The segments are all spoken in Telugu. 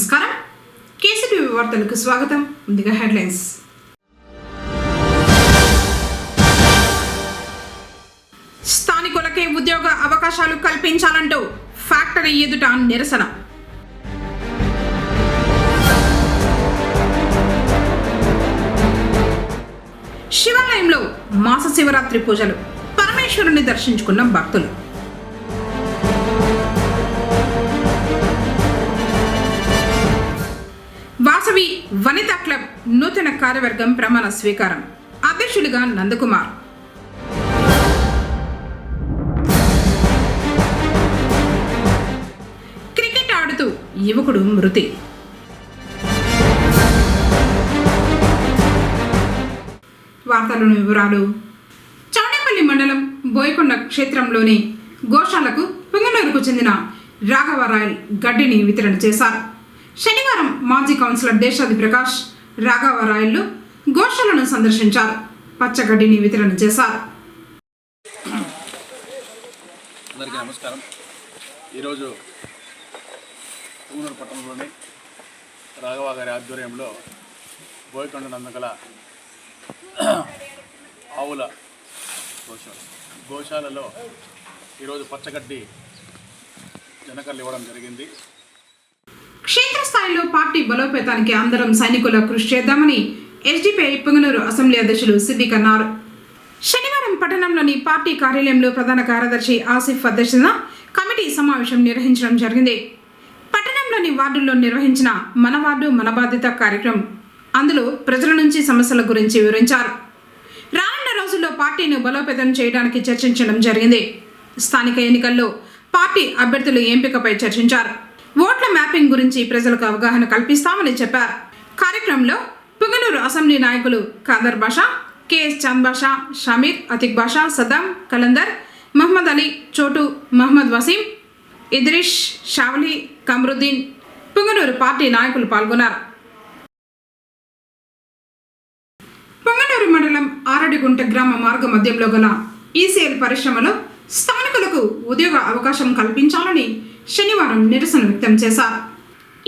నమస్కారం. కేసీటీవీ వార్తలకు స్వాగతం. ముందుగా హెడ్లైన్స్. స్థానికులకే ఉద్యోగ అవకాశాలు కల్పించాలంటూ ఫ్యాక్టరీ ఎదుట నిరసన. శివాలయంలో మాస శివరాత్రి పూజలు, పరమేశ్వరుని దర్శించుకున్న భక్తులు. వాసవి వనితా క్లబ్ నూతన కార్యవర్గం ప్రమాణ స్వీకారం. అధ్యక్షులుగా నందకుమార్. క్రికెట్ ఆడుతూ యువకుడు మృతి. వార్తలోని వివరాలు. చౌడేపల్లి మండలం బోయకొండ క్షేత్రంలోని గోశాలకు పుంగనూరుకు చెందిన రాఘవరాయల్ గడ్డిని వితరణ చేశారు. శనివారం మాజీ కౌన్సిలర్ దేశాది ప్రకాష్ రాఘవరాయలు గోశాలను సందర్శించారు. పచ్చగడ్డిని వితరణ చేశారు. అందరికీ నమస్కారం. ఈరోజు పుంగనూరు పట్టణంలోని రాఘవ గారి ఆధ్వర్యంలో బోయకొండ నందగల ఆవుల గోశాలలో ఈరోజు పచ్చగడ్డి జనకర్లు ఇవ్వడం జరిగింది. క్షేత్రస్థాయిలో పార్టీ బలోపేతానికి అందరం సైనికుల కృషి చేద్దామని ఎస్డిపిఐ పుంగనూరు అసెంబ్లీ అధ్యక్షులు సిద్దిక్ అన్నారు. శనివారం పట్టణంలోని పార్టీ కార్యాలయంలో ప్రధాన కార్యదర్శి ఆసిఫ్ అధ్యక్షతన కమిటీ సమావేశం నిర్వహించడం జరిగింది. పట్టణంలోని వార్డుల్లో నిర్వహించిన మన వార్డు మన బాధ్యత కార్యక్రమం. అందులో ప్రజల నుంచి సమస్యల గురించి వివరించారు. రానున్న రోజుల్లో పార్టీని బలోపేతం చేయడానికి చర్చించడం జరిగింది. స్థానిక ఎన్నికల్లో పార్టీ అభ్యర్థుల ఎంపికపై చర్చించారు. ఓట్ల మ్యాపింగ్ గురించి ప్రజలకు అవగాహన కల్పిస్తామని చెప్పారు. కార్యక్రమంలో పుంగనూరు అసెంబ్లీ నాయకులు ఖాదర్ బాషా, కెఎస్ చాంద్ బాషా, షమీర్, అతిక్ బాషా, సద్దాం, కలందర్, మహమ్మద్ అలీ, చోటు, మహమ్మద్ వసీం, ఇద్రిష్, షావలి, కమరుద్దీన్, పుంగనూరు పార్టీ నాయకులు పాల్గొన్నారు. పుంగనూరు మండలం ఆరడిగుంట గ్రామ మార్గ మధ్యంలో గల ఈసీఎల్ పరిశ్రమలో స్థానికులకు ఉద్యోగ అవకాశం కల్పించాలని శనివారం నిరసన వ్యక్తం చేశారు.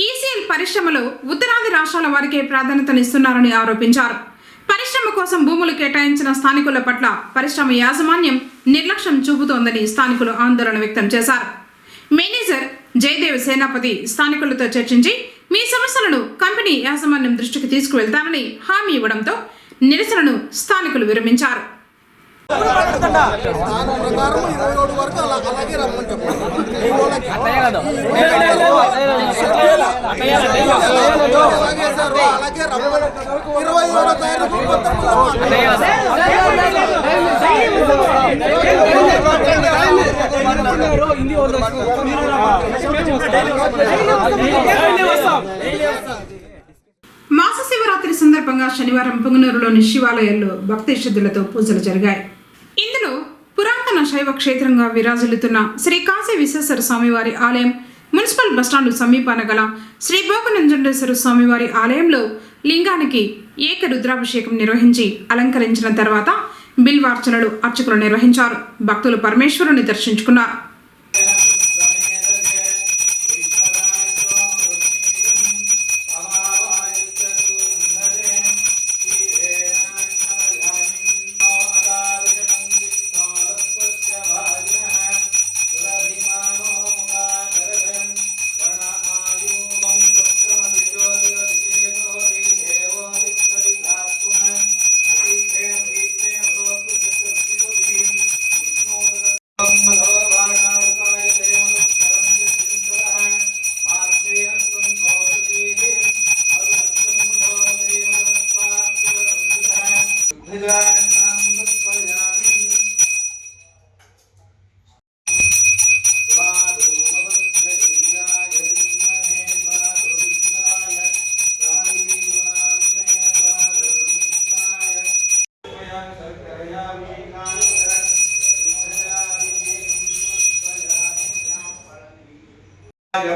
ఈసీఎల్ పరిశ్రమలో ఉత్తరాది రాష్ట్రాల వారికే ప్రాధాన్యతనిస్తున్నారని ఆరోపించారు. పరిశ్రమ కోసం భూములు కేటాయించిన స్థానికుల పట్ల పరిశ్రమ యాజమాన్యం నిర్లక్ష్యం చూపుతోందని స్థానికులు ఆందోళన వ్యక్తం చేశారు. మేనేజర్ జయదేవ్ సేనాపతి స్థానికులతో చర్చించి మీ సమస్యలను కంపెనీ యాజమాన్యం దృష్టికి తీసుకువెళ్తానని హామీ ఇవ్వడంతో నిరసనను స్థానికులు విరమించారు. మాస శివరాత్రి సందర్భంగా శనివారం పుంగనూరులోని శివాలయాల్లో భక్తి శ్రద్ధలతో పూజలు జరిగాయి. ఇందులో పురాతన శైవ క్షేత్రంగా విరాజిల్లుతున్న శ్రీ కాశీ విశ్వేశ్వర స్వామివారి ఆలయం, మున్సిపల్ బస్టాండు సమీపాన గల శ్రీ భోగనంజండేశ్వర స్వామివారి ఆలయంలో లింగానికి ఏకరుద్రాభిషేకం నిర్వహించి అలంకరించిన తర్వాత బిల్వార్చనలు అర్చకులు నిర్వహించారు. భక్తులు పరమేశ్వరుని దర్శించుకున్నారు.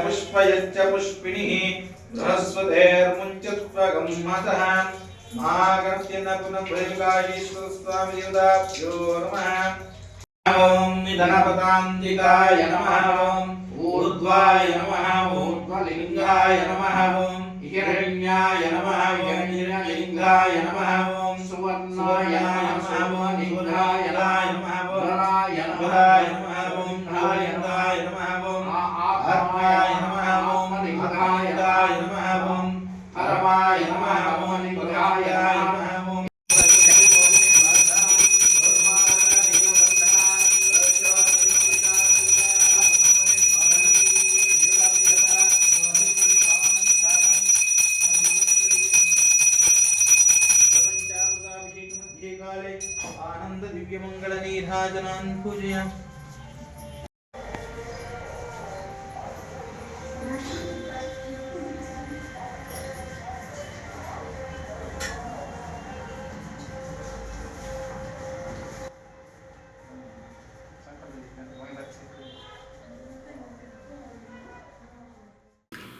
पुष्पयश्च पुष्पिणिः सरस्वतेर्मुञ्चत्वगं मातः महागणस्य पुनर्भयङ्गायीश्वरस्वामिदेवताभ्यो नमः। ॐ निधनपदान्तिकाय नमः। ॐ ऊर्ध्वाय नमः। लिंगाय नमः ओम हिरण्याय नमः ओम हिरण्यलिंगाय नमः ओम सुवर्णाय नमः ओम लिंगाय नमः ओम धराय नमः ओम धारयाय नमः ओम आत्माय नमः ओम लिंगाय नमः ओम परमाय नमः ओम लिंगाय नमः ओम आनंद दिव्य मंगल नीराजनान् पूजयामि।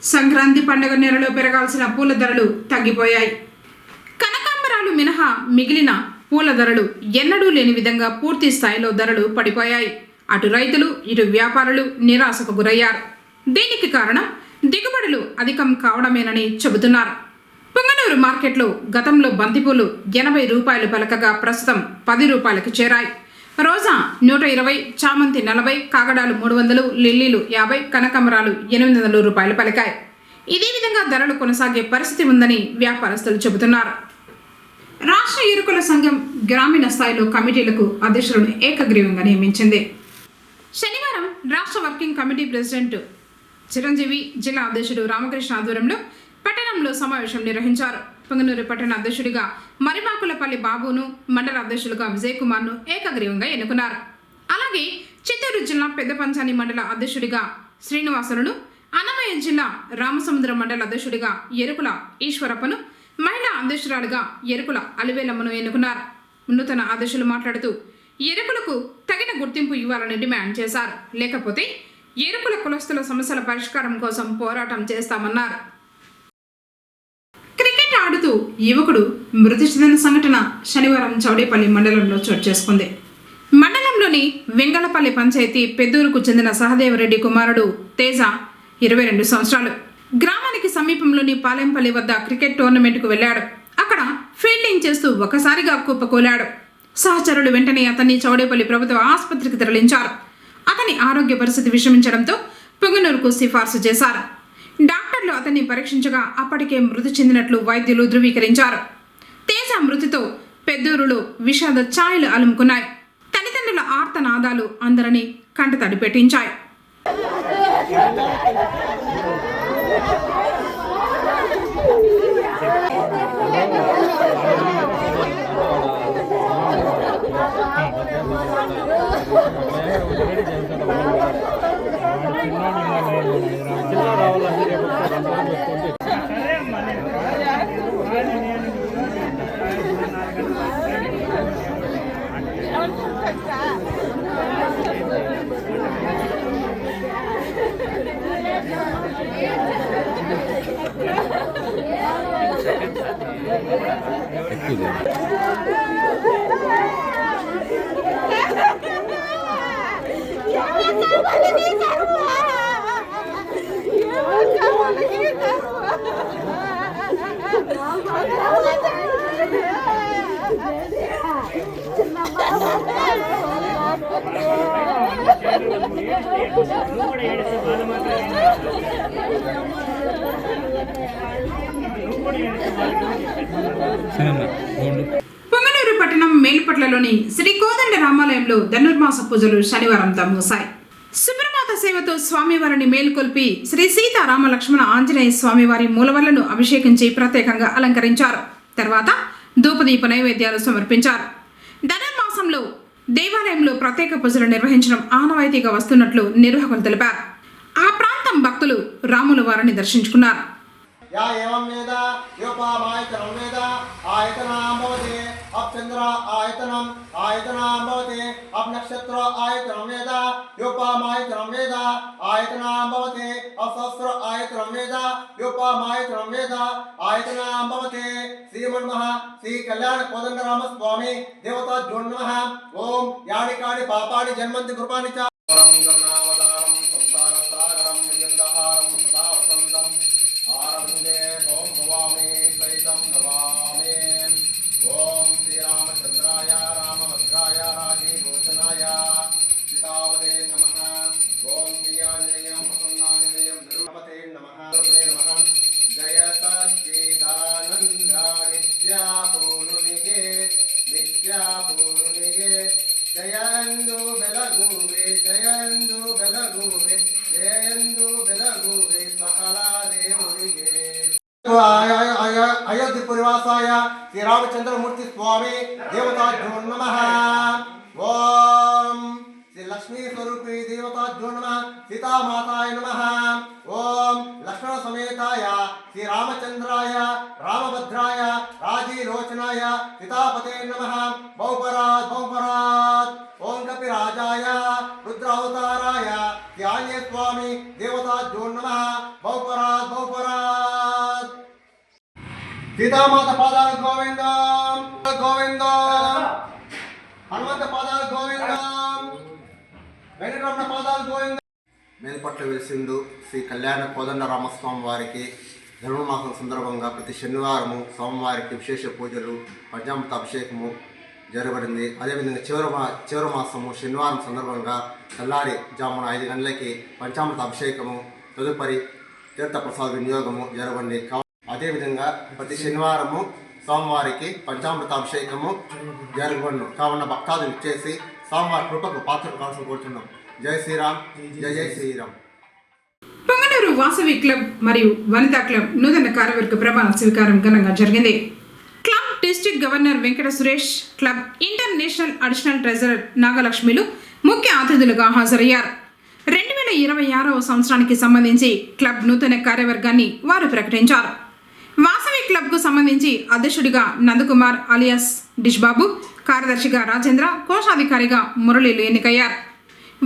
సంక్రాంతి పండుగ నెలలో పెరగాల్సిన పూల ధరలు తగ్గిపోయాయి. కనకాంబరాలు మినహా మిగిలిన పూల ధరలు ఎన్నడూ లేని విధంగా పూర్తి స్థాయిలో ధరలు పడిపోయాయి. అటు రైతులు ఇటు వ్యాపారులు నిరాశకు గురయ్యారు. దీనికి కారణం దిగుబడులు అధికం కావడమేనని చెబుతున్నారు. పుంగనూరు మార్కెట్లో గతంలో బంతిపూలు 80 రూపాయలు పలకగా ప్రస్తుతం 10 రూపాయలకు చేరాయి. రోజా 120, చామంతి 40, కాగడాలు 300, లిల్లీలు 50, కనకాంబరాలు 800 రూపాయలు పలికాయి. ఇదే విధంగా ధరలు కొనసాగే పరిస్థితి ఉందని వ్యాపారస్తులు చెబుతున్నారు. రాష్ట్ర ఎరుకుల సంఘం గ్రామీణ స్థాయిలో కమిటీలకు అధ్యక్షులను ఏకగ్రీవంగా నియమించింది. శనివారం రాష్ట్ర వర్కింగ్ కమిటీ ప్రెసిడెంట్ చిరంజీవి, జిల్లా అధ్యక్షుడు రామకృష్ణ ఆధ్వర్యంలో పట్టణంలో సమావేశం నిర్వహించారు. పొంగనూరు పట్టణ అధ్యక్షుడిగా మరిమాకులపల్లి బాబును, మండల అధ్యక్షులుగా విజయ్ కుమార్ను ఏకగ్రీవంగా ఎన్నుకున్నారు. అలాగే చిత్తూరు జిల్లా పెద్ద పంచాని మండల అధ్యక్షుడిగా శ్రీనివాసులను, అన్నమయ్య జిల్లా రామసముద్రం మండల అధ్యక్షుడిగా ఎరుకుల ఈశ్వరప్పను, మహిళా అధ్యక్షురాలుగా ఎరుకుల అలివేలమ్మను ఎన్నుకున్నారు. నూతన అధ్యక్షులు మాట్లాడుతూ ఎరుకులకు తగిన గుర్తింపు ఇవ్వాలని డిమాండ్ చేశారు. లేకపోతే ఎరుకుల కులస్తుల సమస్యల పరిష్కారం కోసం పోరాటం చేస్తామన్నారు. క్రికెట్ ఆడుతూ యువకుడు మృతి చెందిన సంఘటన శనివారం చౌడేపల్లి మండలంలో చోటు చేసుకుంది. మండలంలోని వెంగళపల్లి పంచాయతీ పెద్దూరుకు చెందిన సహదేవరెడ్డి కుమారుడు తేజ 22 సంవత్సరాలు. గ్రామానికి సమీపంలోని పాలెంపల్లి వద్ద క్రికెట్ టోర్నమెంట్కు వెళ్ళాడు. అక్కడ ఫీల్డింగ్ చేస్తూ ఒకసారిగా కుప్పకూలాడు. సహచరులు వెంటనే అతన్ని చౌడేపల్లి ప్రభుత్వ ఆసుపత్రికి తరలించారు. అతని ఆరోగ్య పరిస్థితి విషమించడంతో పొంగనూరుకు సిఫార్సు చేశారు. డాక్టర్లు అతన్ని పరీక్షించగా అప్పటికే మృతి చెందినట్లు వైద్యులు ధృవీకరించారు. తేజ మృతితో పెద్దూరులో విషాద ఛాయలు అలుముకున్నాయి. తల్లిదండ్రుల ఆర్తనాదాలు అందరినీ కంటతడి పెట్టించాయి. పొంగనూరు పట్టణం మేలుపట్లలోని శ్రీ కోదండ రామాలయంలో ధనుర్మాస పూజలు శనివారంతో మూసాయి. సుబ్రహ్మణ్య సేవతో స్వామివారిని మేలుకొల్పి శ్రీ సీతారామ లక్ష్మణ ఆంజనేయ స్వామివారి మూలవర్లను అభిషేకించి ప్రత్యేకంగా అలంకరించారు. తర్వాత ధూపదీప నైవేద్యాలు సమర్పించారు. ధనుర్మాసంలో దేవాలయంలో ప్రత్యేక పూజలు నిర్వహించడం ఆనవాయితీగా వస్తున్నట్లు నిర్వాహకులు తెలిపారు. ఆ ప్రాంతం భక్తులు రాముల వారిని దర్శించుకున్నారు. या एवं वेद योपामायतनं वेद आयतनां भवति अब चंद्र आयतनम् आयतनां भवति अब नक्षत्र आयतनं वेद योपामायतनं वेद आयतनां भवति अब सहस्र आयतनं वेद योपामायतनं वेद आयतनां भवति श्रीमन्मः श्री कल्याण कोदंडराम स्वामी देवता जो नमः ओम यानि कानि पापानि जन्मन्ति कृपानि च परं गरुणावतारं संसार सागरं यन्दहारं सदा वसन्त ಬೆಳಗುವೆ ಜಯಂದು ಬೆಳಗುವೆ ಜಯಂದು ಬೆಳಗುವೆ ಸಕಲ ದೇವರಿಗೆ अयोध्यपुरवासाय श्री रामचंद्रमूर्ति स्वामी देवताभ्यो नमः। ओम श्री लक्ष्मी स्वरूपी देवताभ्यो नमः। सीता माताय नमः। ओम लक्ष्मण समेताय श्री रामचंद्राय रामभद्राय राजीलोचनाय सीतापते नमः। बहुपरात् बहुपरात्। ओम कपिराजाय रुद्रावताराय ध्याये स्वामी देवताभ्यो नमः। बहुपरात् बहुपरात्। सीतामाता पादाल गोविंदम गोविंदम हनुमंत पादाल गोविंदम వెంకటరమణ పాదాలు గోవిందం। మేల్పట్ల వెలిసిండు శ్రీ కళ్యాణ కోదండరామస్వామి వారికి ధనుర్మాసం సందర్భంగా ప్రతి శనివారము స్వామివారికి విశేష పూజలు పంచామృత అభిషేకము జరగబడింది। అదేవిధంగా చివరి మాసము శనివారం సందర్భంగా తెల్లారి జామున 5 గంటలకి పంచామృత అభిషేకము తదుపరి తీర్థప్రసాద వినియోగము జరగబడింది। అదేవిధంగా ప్రతి శనివారము స్వామివారికి పంచామృత అభిషేకము జరగబడును కావున భక్తాదులు ఇచ్చేసి స్వామివారి కృపకు పాత్ర కావాల్సి కోరుతున్నాం। జై శ్రీరామ్ జై జై శ్రీరామ్। పొంగనూరు వాసవి క్లబ్ మరియు వనితా క్లబ్ నూతన కార్యవర్గ ప్రమాణ స్వీకారం ఘనంగా జరిగింది। Club district governor Venkata Suresh, club international additional treasurer నాగలక్ష్మిలు ముఖ్య అతిథులుగా హాజరయ్యారు। 2026వ సంవత్సరానికి సంబంధించి క్లబ్ నూతన కార్యవర్గాన్ని వారు ప్రకటించారు। వాసవి క్లబ్కు సంబంధించి అధ్యక్షుడిగా నందకుమార్ అలియాస్ డిష్బాబు, కార్యదర్శిగా రాజేంద్ర, కోశాధికారిగా మురళీలు ఎన్నికయ్యారు।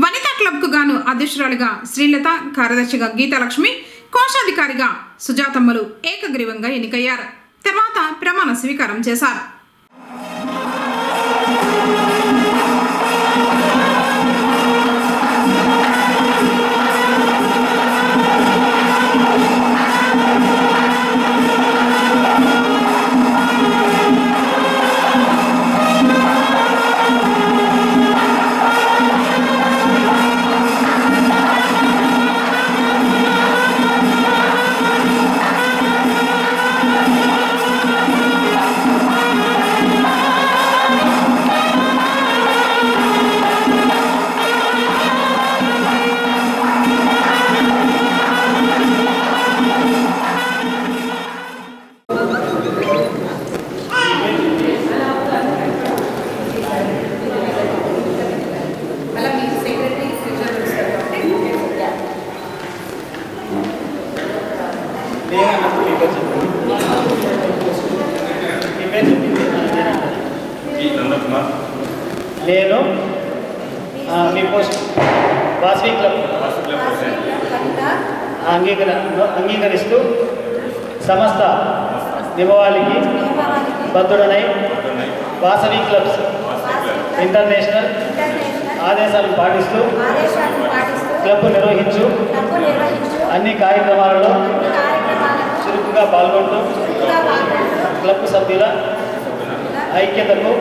వనితా క్లబ్కు గాను అధ్యక్షురాలిగా శ్రీలత, కార్యదర్శిగా గీతాలక్ష్మి, కోశాధికారిగా సుజాతమ్మలు ఏకగ్రీవంగా ఎన్నికయ్యారు। తర్వాత ప్రమాణ స్వీకారం చేశారు। నేను మీ పోస్ట్ వాసవి క్లబ్ అంగీకరిస్తూ సమస్త నియమావళికి బద్ధుడనై వాసవి క్లబ్స్ ఇంటర్నేషనల్ ఆదేశాలను పాటిస్తూ క్లబ్ నిర్వహించు అన్ని కార్యక్రమాలలో చురుకుగా పాల్గొంటూ క్లబ్ సభ్యుల ఐక్యతకు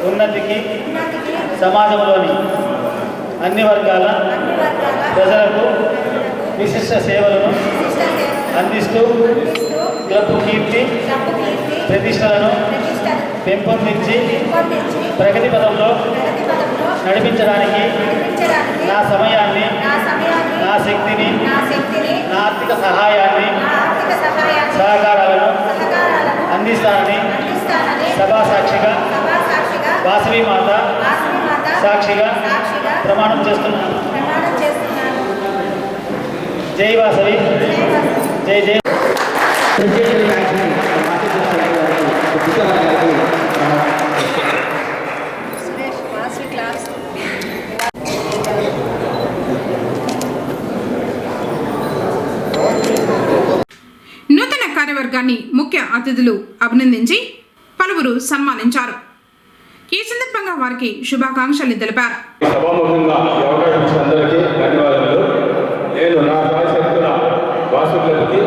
ఉన్నతికి సమాజంలోని అన్ని వర్గాల ప్రజలకు విశిష్ట సేవలను అందిస్తూ క్లబ్ కీర్తి ప్రతిష్టలను పెంపొందించి ప్రగతి పదంలో నడిపించడానికి నా సమయాన్ని, నా శక్తిని, నా ఆర్థిక సహాయాన్ని, సహకారాలను అందిస్తానని సభా సాక్షిగా వాసవి మాత సాక్షిగా ప్రమాణం చేస్తున్నాను। జై వాసవి, జై జై। నూతన కార్యవర్గాన్ని ముఖ్య అతిథులు అభినందించి పలువురు సన్మానించారు। ఈ సందర్భంగా వారికి శుభాకాంక్షలు తెలిపారు। సభాముఖంగా అవకాశం ఇచ్చిన అందరికీ ధన్యవాదాలు। నేను నా శాయశక్తుల వాసవి క్లబ్కి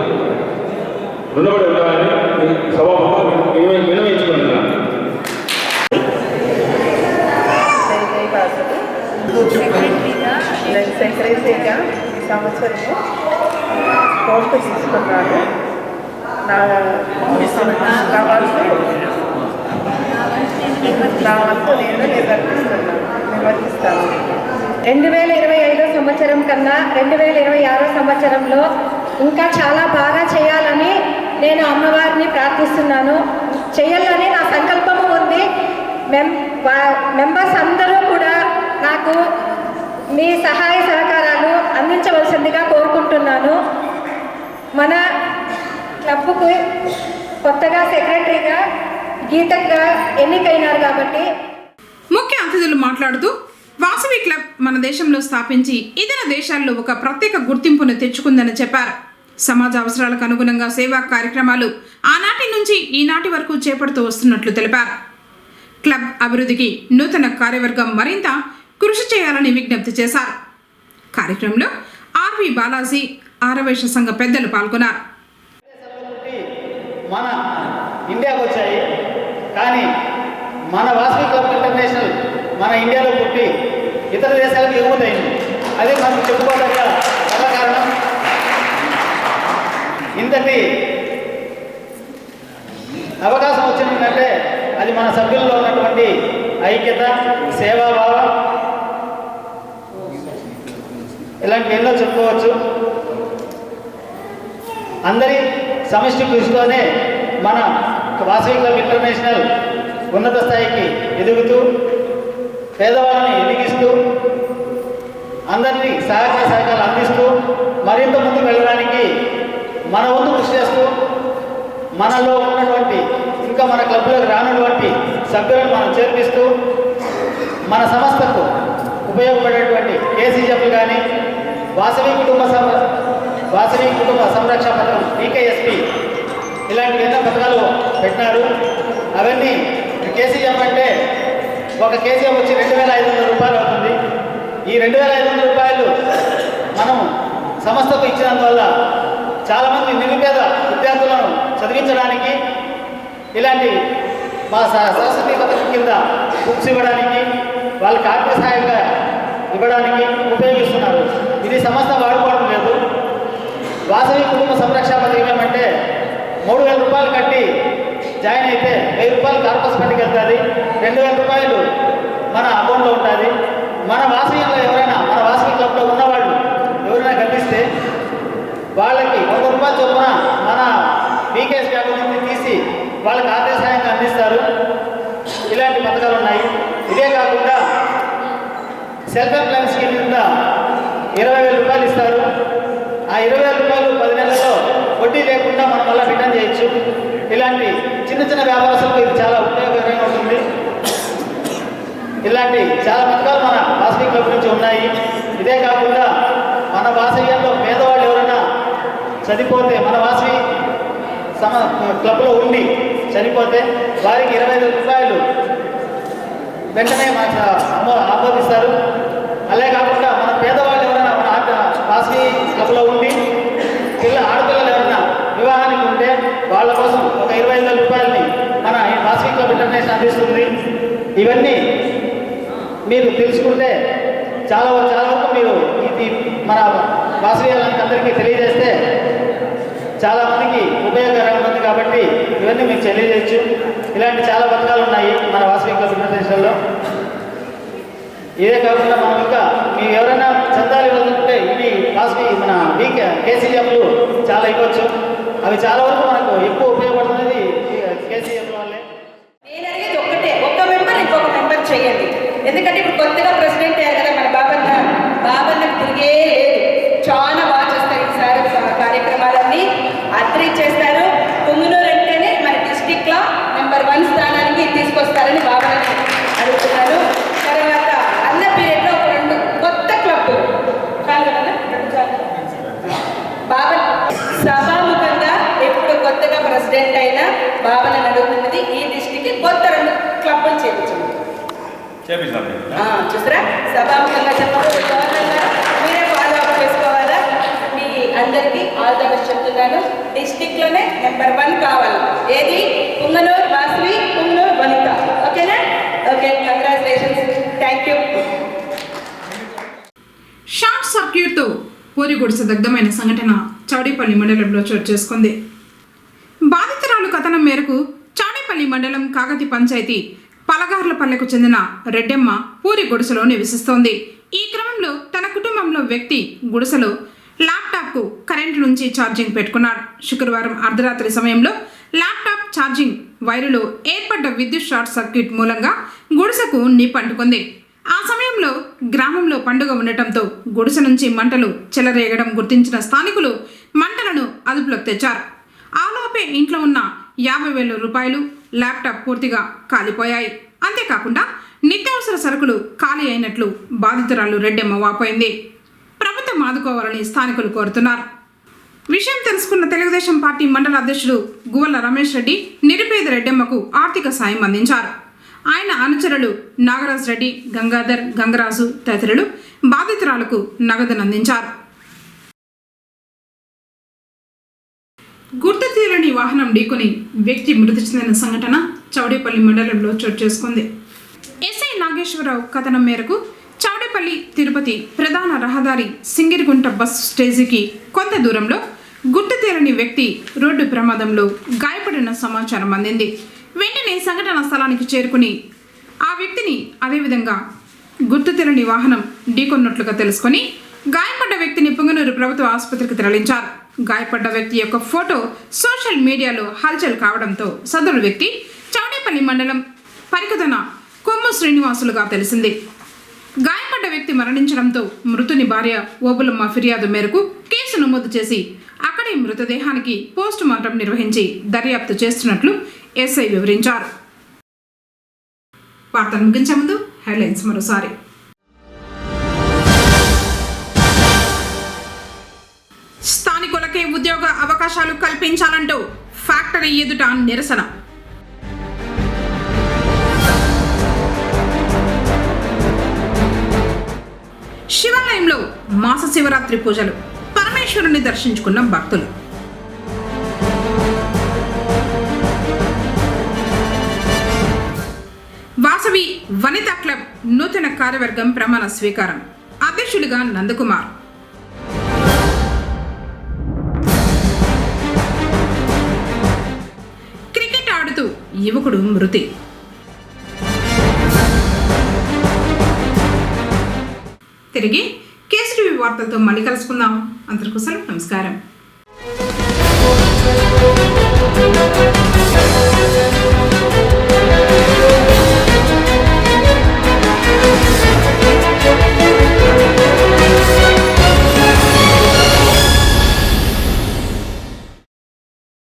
రుణపడి ఉండాలని సభాముఖంగా వినవించుకుంటున్నాను। సెక్రటరీగా ఈ సంవత్సరము పోస్ట్ తీసుకున్నాను। నా వంతు నేను నిర్వర్తిస్తున్నాను। నిర్వర్తిస్తాను. 2025 సంవత్సరం కన్నా 2026 సంవత్సరంలో ఇంకా చాలా బాగా చేయాలని నేను అమ్మవారిని ప్రార్థిస్తున్నాను. చేయాలని నా సంకల్పము ఉంది. మెంబర్స్ అందరూ కూడా నాకు మీ సహాయ సహకారాలు అందించవలసిందిగా కోరుకుంటున్నాను. మన క్లబ్కు కొత్తగా సెక్రటరీగా గీతక్క ఎన్నికైనారు కాబట్టి. ముఖ్య అతిథులు మాట్లాడుతూ వాసవి క్లబ్ మన దేశంలో స్థాపించి ఇతర దేశాల్లో ఒక ప్రత్యేక గుర్తింపును తెచ్చుకుందని చెప్పారు. సమాజ అవసరాలకు అనుగుణంగా సేవా కార్యక్రమాలు ఆనాటి నుంచి ఈనాటి వరకు చేపడుతూ వస్తున్నట్లు తెలిపారు. క్లబ్ అభివృద్ధికి నూతన కార్యవర్గం మరింత కృషి చేయాలని విజ్ఞప్తి చేశారు. కార్యక్రమంలో ఆర్వి బాలాజీ, ఆరవేశ సంఘ పెద్దలు పాల్గొన్నారు. మన ఇండియాకు వచ్చాయి, కానీ మన వాసవి క్లబ్ ఇంటర్నేషనల్ మన ఇండియాలో పుట్టి ఇతర దేశాలకు ఎగుమతైంది. అది మనకు చెప్పుకోదగ్గ గల కారణం. ఇంతటి అవకాశం వచ్చిందంటే అది మన సభ్యుల్లో ఉన్నటువంటి ఐక్యత, సేవాభావం, ఇలాంటివి ఎన్నో చెప్పుకోవచ్చు. అందరి సమిష్టి కృషితోనే మన వాసవి క్లబ్ ఇంటర్నేషనల్ ఉన్నత స్థాయికి ఎదుగుతూ పేదవాళ్ళని ఎదిగిస్తూ అందరినీ సహకారాలు అందిస్తూ మరింత ముందుకు వెళ్ళడానికి మన వంతు కృషి చేస్తూ మనలో ఉన్నటువంటి ఇంకా మన క్లబ్లోకి రానటువంటి సభ్యులను మనం చేర్పిస్తూ మన సంస్థకు ఉపయోగపడేటువంటి కేసీఎఫ్లు కానీ వాసవి కుటుంబ సంరక్షణ పథకం PKSP ఇలాంటి ఎన్నో పథకాలు పెట్టినారు. అవన్నీ కేసీఎఫ్ అంటే ఒక కేసీఎఫ్ వచ్చి 2,500 రూపాయలు అవుతుంది. ఈ 2,500 రూపాయలు మనం సంస్థకు ఇచ్చినందువల్ల చాలామంది నిరుపేద విద్యార్థులను చదివించడానికి, ఇలాంటి మా సరస్వతి పథకం కింద బుక్స్ ఇవ్వడానికి, వాళ్ళకి ఆర్థిక సహాయంగా ఇవ్వడానికి ఉపయోగిస్తున్నారు. ఇది సంస్థ వాడుకోవడం లేదు. వాసవి కుటుంబ సంరక్షణ పథకం ఏమంటే 3,000 రూపాయలు కట్టి జాయిన్ అయితే 1,000 రూపాయలు కార్పస్ ఫండ్కి వెళ్తుంది, 2,000 రూపాయలు మన అకౌంట్లో ఉంటుంది. మన వాసవిలో ఎవరైనా మన వాసవి క్లబ్లో ఉన్నవాళ్ళు ఎవరైనా కట్టిస్తే వాళ్ళకి 100 రూపాయల చొప్పున మన PKSP అకౌంట్ నుంచి తీసి వాళ్ళకి ఆర్థిక సహాయంగా అందిస్తారు. ఇలాంటి పథకాలు ఉన్నాయి. ఇదే కాకుండా సెల్ఫ్ ఎంప్లాయ్మెంట్ స్కీమ్ కింద 20,000 రూపాయలు ఇస్తారు. ఆ 20,000 రూపాయలు 10 నెలల్లో వడ్డీ లేకుండా మనం మళ్ళీ రిటర్న్ చేయొచ్చు. ఇలాంటి చిన్న చిన్న వ్యాపారస్తులకు ఇది చాలా ఉపయోగకరంగా ఉంటుంది. ఇలాంటి చాలా పథకాలు మన వాసవి క్లబ్ నుంచి ఉన్నాయి. ఇదే కాకుండా మన వాసవ్యంలో పేదవాళ్ళు ఎవరైనా చనిపోతే మన వాసవి క్లబ్లో ఉండి చనిపోతే వారికి 25,000 రూపాయలు వెంటనే ఆమోదిస్తారు. అలాగే కాకుండా మన పేదవాళ్ళు ఎవరైనా మన వాసవి క్లబ్లో ఉండి ఆడపిల్లలు ఎవరైనా వివాహానికి ఉంటే వాళ్ళ కోసం ఒక 25,000 రూపాయలని మన వాసవి క్లబ్ ఇంటర్నేషనల్ అందిస్తుంది. ఇవన్నీ మీరు తెలుసుకుంటే చాలా వరకు మీరు ఇది మన వాసవ్యాలకి అందరికీ తెలియజేస్తే చాలామందికి ఉపయోగకరంగా ఉంటుంది. కాబట్టి ఇవన్నీ మీకు తెలియజేయచ్చు. ఇలాంటి చాలా పథకాలు ఉన్నాయి మన వాసవి క్లబ్ ఇంటర్నేషనల్లో. ఇదే కాకుండా మనం ఇంకా మీరు ఎవరైనా చందాలు ఇవ్వాలంటే ఇవి వాసవి మన కేసీఎఫ్లు చాలా ఇవ్వచ్చు. అవి చాలా వరకు మనకు ఎక్కువ ఉపయోగపడుతున్నది కేసీఎఫ్ వల్లే. నేను అడిగేది ఒక్కటే, ఒక్క మెంబర్ ఇంకొక మెంబర్ చేయండి. ఎందుకంటే ఇప్పుడు కొత్తగా ప్రెసిడెంట్ అయ్యారు కదా మన బాబన్నకు తిరిగే లేదు. చాలా బాగా చేస్తారు ఈసారి కార్యక్రమాలన్నీ అద్దరిచ్చేస్తారు. పుంగనూరు అంటేనే మన డిస్టిక్లో నెంబర్ 1 స్థానానికి తీసుకొస్తారని బాబన్నని అడుగుతున్నారు. తర్వాత అన్న పీరియడ్లో ఒక 2 కొత్త క్లబ్లు చాలు కదా, 2 చాలు. బాబా సభాముఖంగా ఎప్పుడు కొత్తగా ప్రెసిడెంట్ అయినా బాబన్నని అడుగుతున్నది ఈ డిస్టిక్కి కొత్త 2 క్లబ్లు చేయించండి. చూసారా, సభాముఖంగా చెప్పడం గవర్నర్గా మీరే ఫాలో అప్ చేసుకోవాలా. మీ అందరికీ ఆల్ ద బెస్ట్ చెప్తున్నాను. డిస్టిక్లోనే నెంబర్ 1 కావాలి. ఏది? పుంగనూరు వాసవి, పుంగనూరు వనిత. ఓకేనా? Okay, congratulations. Thank you. Short సర్క్యూట్తో పోరిగుడిసె దగ్ధమైన సంఘటన చౌడేపల్లి మండలంలో చోటు చేసుకుంది. బాధితురాలు కథనం మేరకు చౌడేపల్లి మండలం కాగతి పంచాయతీ పలగార్లపల్లెకు చెందిన రెడ్డెమ్మ పూరి గుడిసెలో నివసిస్తోంది. ఈ క్రమంలో తన కుటుంబంలో వ్యక్తి గుడిసెలో ల్యాప్టాప్కు కరెంటు నుంచి ఛార్జింగ్ పెట్టుకున్నాడు. శుక్రవారం అర్ధరాత్రి సమయంలో ల్యాప్టాప్ ఛార్జింగ్ వైరులో ఏర్పడ్డ విద్యుత్ షార్ట్ సర్క్యూట్ మూలంగా గుడిసెకు నిప్పంటుకుంది. ఆ సమయంలో గ్రామంలో పండుగ ఉండటంతో గుడిసె నుంచి మంటలు చెలరేగడం గుర్తించిన స్థానికులు మంటలను అదుపులోకి తెచ్చారు. ఆలోపే ఇంట్లో ఉన్న 50,000 రూపాయలు, ల్యాప్టాప్ పూర్తిగా కాలిపోయాయి. అంతేకాకుండా నిత్యావసర సరుకులు ఖాళీ అయినట్లు బాధితురాలు రెడ్డెమ్మ వాపోయింది. ప్రభుత్వం ఆదుకోవాలని స్థానికులు కోరుతున్నారు. విషయం తెలుసుకున్న తెలుగుదేశం పార్టీ మండల అధ్యక్షుడు గువ్వల రమేష్ రెడ్డి నిరుపేద రెడ్డెమ్మకు ఆర్థిక సాయం అందించారు. ఆయన అనుచరులు నాగరాజ్ రెడ్డి, గంగాధర్, గంగరాజు తదితరులు బాధితురాలకు నగదును అందించారు. గుర్తు తీరని వాహనం ఢీకొని వ్యక్తి మృతి చెందిన సంఘటన చౌడేపల్లి మండలంలో చోటు చేసుకుంది. ఎస్ఐ నాగేశ్వరరావు కథనం మేరకు చౌడేపల్లి తిరుపతి ప్రధాన రహదారి సింగిరిగుంట బస్ స్టేజీకి కొంత దూరంలో గుర్తు తీరని వ్యక్తి రోడ్డు ప్రమాదంలో గాయపడిన సమాచారం అందింది. వెంటనే సంఘటన స్థలానికి చేరుకుని ఆ వ్యక్తిని అదేవిధంగా గుర్తు తెలియని వాహనం ఢీకొన్నట్లుగా తెలుసుకొని గాయపడ్డ వ్యక్తిని పుంగనూరు ప్రభుత్వ ఆసుపత్రికి తరలించారు. గాయపడ్డ వ్యక్తి యొక్క ఫోటో సోషల్ మీడియాలో హల్చల్ కావడంతో సదరు వ్యక్తి చౌడేపల్లి మండలం పరికదన కొమ్ము శ్రీనివాసులుగా తెలిసింది. గాయపడ్డ వ్యక్తి మరణించడంతో మృతుని భార్య ఓబులమ్మ ఫిర్యాదు మేరకు కేసు నమోదు చేసి అక్కడి మృతదేహానికి పోస్ట్ మార్టం నిర్వహించి దర్యాప్తు చేస్తున్నట్లు ఎస్ఐ వివరించారు. వార్తలు ముగించే ముందు హెడ్లైన్స్ మరోసారి. స్థానికులకే ఉద్యోగ అవకాశాలు కల్పించాలంటూ ఫ్యాక్టరీ ఎదుట నిరసన. శివాలయంలో మాస శివరాత్రి పూజలు, పరమేశ్వరుని దర్శించుకున్న భక్తులు. వాసవి వనితా క్లబ్ నూతన కార్యవర్గం ప్రమాణ స్వీకారం. అధ్యక్షుడిగా నందకుమార్. క్రికెట్ ఆడుతూ యువకుడు మృతి. తిరిగి కేసీటీవీ వార్తలతో మళ్ళీ కలుసుకుందాం. అందరికీ సెలవు. నమస్కారం.